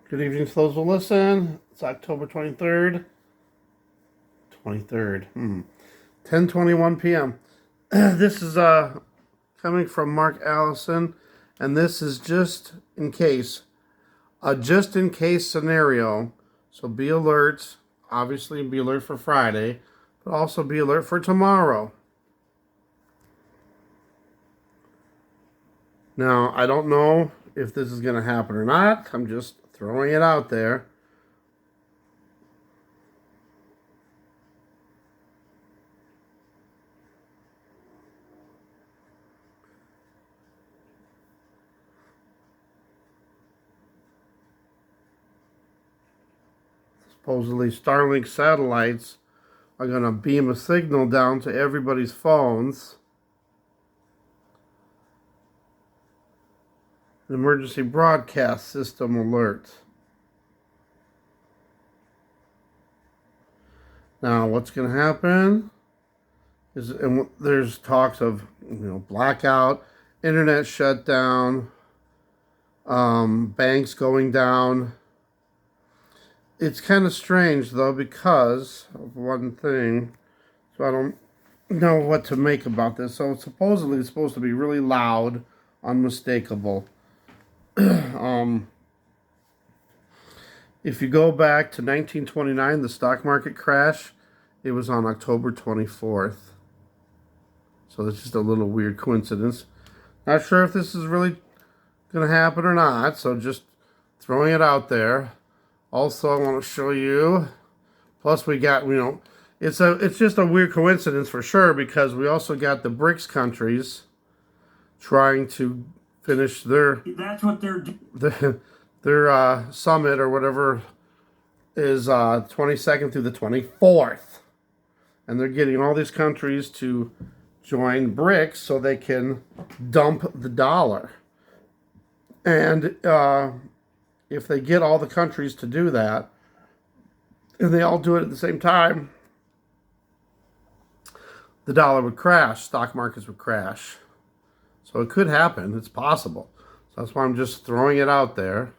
Good evening to those who listen. It's October 23rd. 10:21 p.m. This is coming from Mark Allison, and this is just in case. A just in case scenario. So be alert. Obviously, be alert for Friday, but also be alert for tomorrow. Now, I don't know if this is going to happen or not. I'm just throwing it out there. Supposedly, Starlink satellites are going to beam a signal down to everybody's phones. An emergency broadcast system alert. Now, what's going to happen is, and there's talks of, blackout, internet shutdown, banks going down. It's kind of strange, though, because of one thing. So I don't know what to make about this. So supposedly it's supposed to be really loud, unmistakable. If you go back to 1929, the stock market crash, it was on October 24th. So it's just a little weird coincidence. Not sure if this is really going to happen or not, so just throwing it out there. Also, I want to show you, plus we got, it's just a weird coincidence for sure, because we also got the BRICS countries trying to finish their summit or whatever is 22nd through the 24th. And they're getting all these countries to join BRICS so they can dump the dollar. And if they get all the countries to do that, and they all do it at the same time, the dollar would crash, stock markets would crash. So it could happen, it's possible. So that's why I'm just throwing it out there.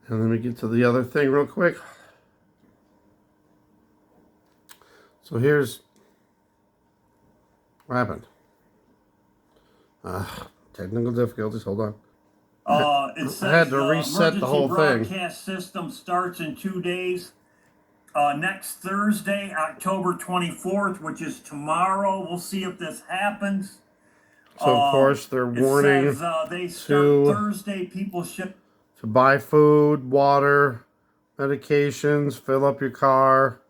And let me get to the other thing real quick. So here's what happened. Technical difficulties. Hold on. It says, I had to reset the whole thing. Broadcast system starts in 2 days. Next Thursday, October 24th, which is tomorrow. We'll see if this happens. So of course they're warning they start Thursday. People should to buy food, water, medications, fill up your car,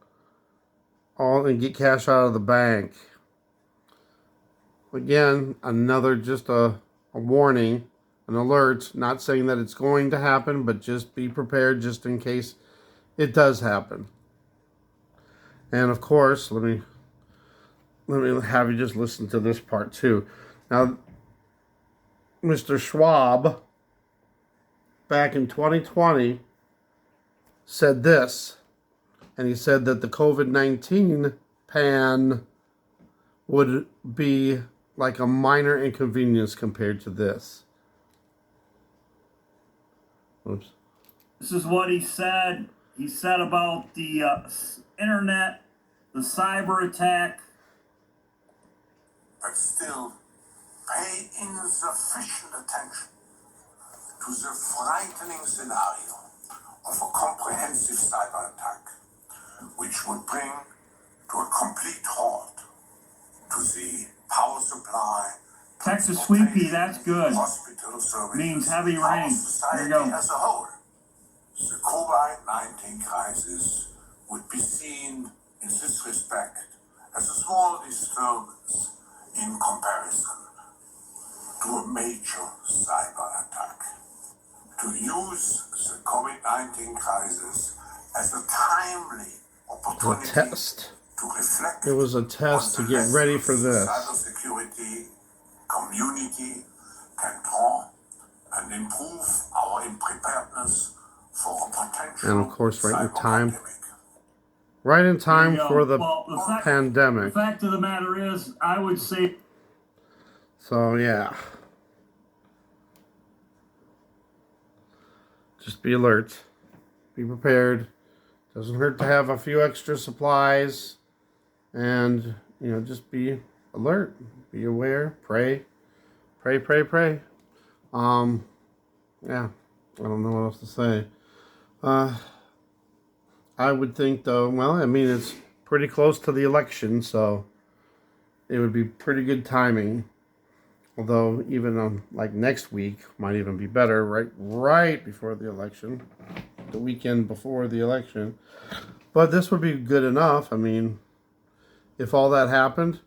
and get cash out of the bank. Again, another just a warning, an alert, not saying that it's going to happen, but just be prepared just in case it does happen. And of course, let me have you just listen to this part too. Now, Mr. Schwab, back in 2020, said this, and he said that the COVID-19 pan would be like a minor inconvenience compared to this. Oops. This is what he said. He said about the internet, the cyber attack. But still, pay insufficient attention to the frightening scenario of a comprehensive cyber attack, which would bring to a complete halt to the power supply, Texas Sweepy, that's good. hospital services, means heavy rain. There you go. As a whole, the COVID-19 crisis would be seen in this respect as a small disturbance in comparison to a major cyber attack. To use the COVID-19 crisis as a timely opportunity test. to reflect. It was a test to get ready for this. Cybersecurity community can draw and improve our preparedness for a potential. And of course, right in time. Pandemic. Right in time for the pandemic. The fact of the matter is, I would say. So yeah. just be alert, be prepared. Doesn't hurt to have a few extra supplies, and just be alert, be aware, pray, pray, pray, pray. Yeah, I don't know what else to say. I would think though, well, I mean, it's pretty close to the election, so it would be pretty good timing. Although even like next week might even be better, right before the election, the weekend before the election. But this would be good enough. I mean, if all that happened,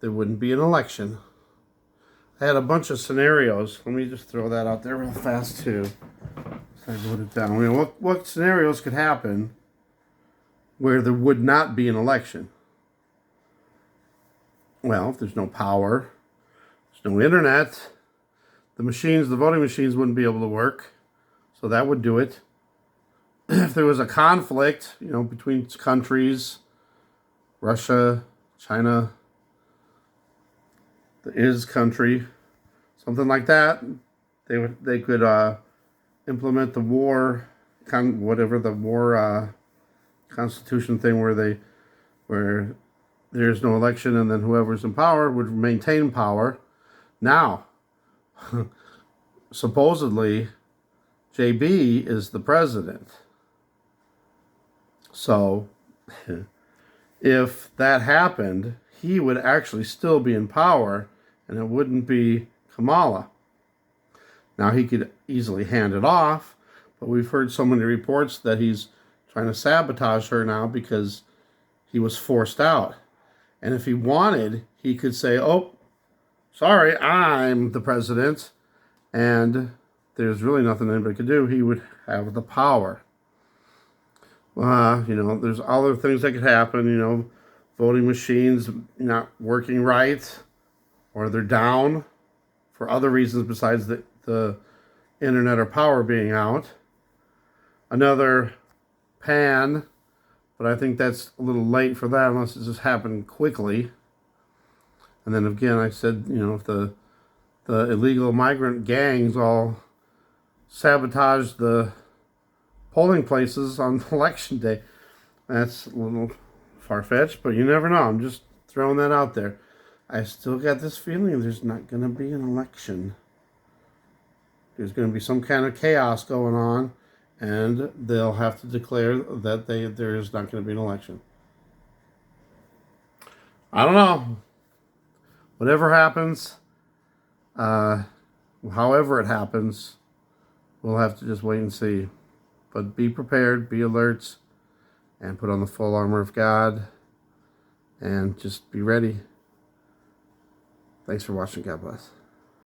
there wouldn't be an election. I had a bunch of scenarios. Let me just throw that out there real fast too. I wrote it down. I mean, what scenarios could happen where there would not be an election? Well, if there's no power, there's no internet, the voting machines wouldn't be able to work, so that would do it. If there was a conflict, between countries, Russia, China, the is country, something like that, they could implement the war, whatever the war constitution thing where there's no election and then whoever's in power would maintain power. Now, supposedly, JB is the president. So, if that happened, he would actually still be in power, and it wouldn't be Kamala. Now, he could easily hand it off, but we've heard so many reports that he's trying to sabotage her now because he was forced out. And if he wanted, he could say, oh, sorry, I'm the president, and there's really nothing anybody could do. He would have the power. There's other things that could happen, voting machines not working right, or they're down for other reasons besides the internet or power being out. Another pan, but I think that's a little late for that unless it just happened quickly. And then again, I said, if the illegal migrant gangs all sabotage the polling places on election day, that's a little far-fetched, but you never know. I'm just throwing that out there. I still got this feeling there's not going to be an election. There's going to be some kind of chaos going on, and they'll have to declare that there is not going to be an election. I don't know. Whatever happens, however it happens, we'll have to just wait and see. But be prepared, be alert, and put on the full armor of God, and just be ready. Thanks for watching. God bless.